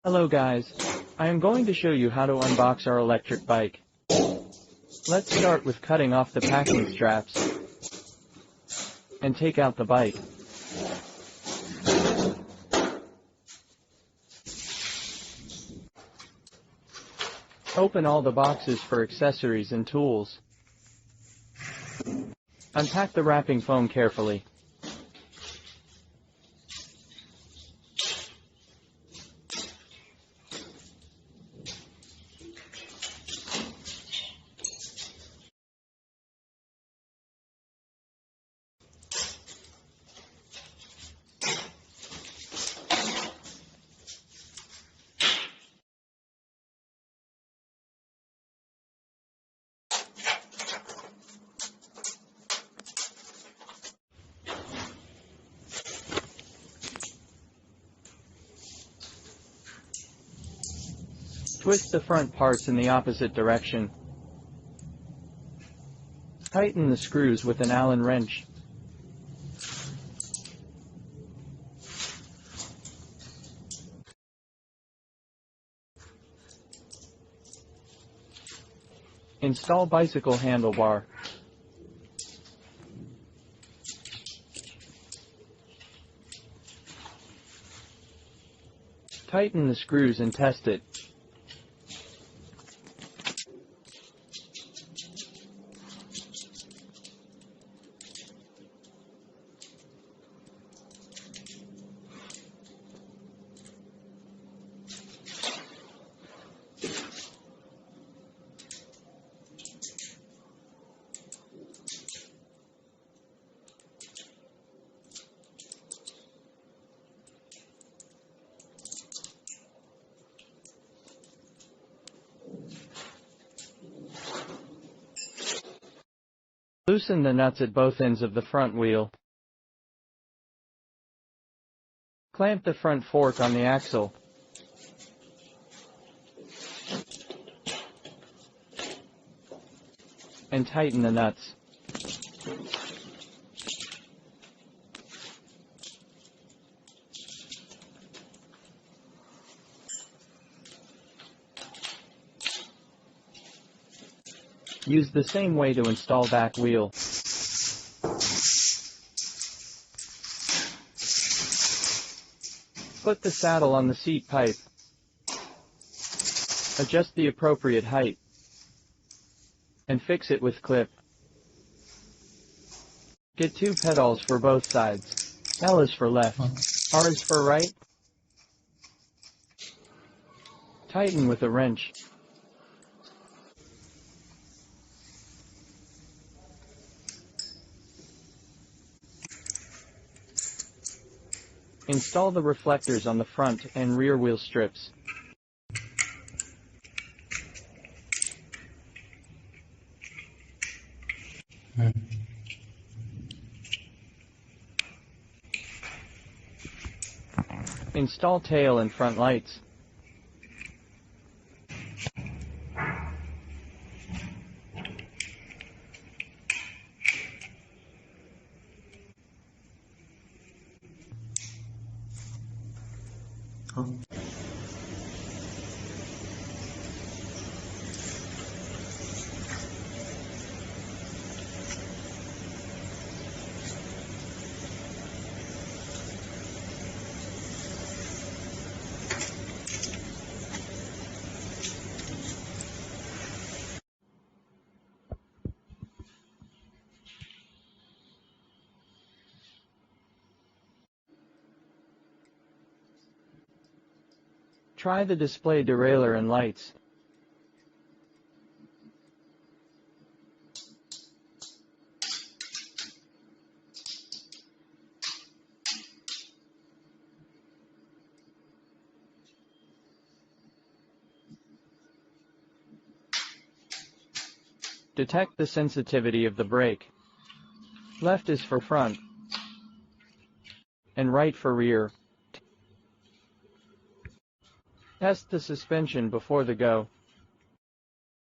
Hello guys, I am going to show you how to unbox our electric bike. Let's start with cutting off the packing straps and take out the bike. Open all the boxes for accessories and tools. Unpack the wrapping foam carefully. Twist the front parts in the opposite direction. Tighten the screws with an Allen wrench. Install bicycle handlebar. Tighten the screws and test it. Loosen the nuts at both ends of the front wheel. Clamp the front fork on the axle. And tighten the nuts. Use the same way to install back wheel. Put the saddle on the seat pipe. Adjust the appropriate height. And fix it with clip. Get 2 pedals for both sides. L is for left, R is for right. Tighten with a wrench. Install the reflectors on the front and rear wheel strips. Install tail and front lights. Try the display derailleur and lights. Detect the sensitivity of the brake. Left is for front, and right for rear. Test the suspension before the go.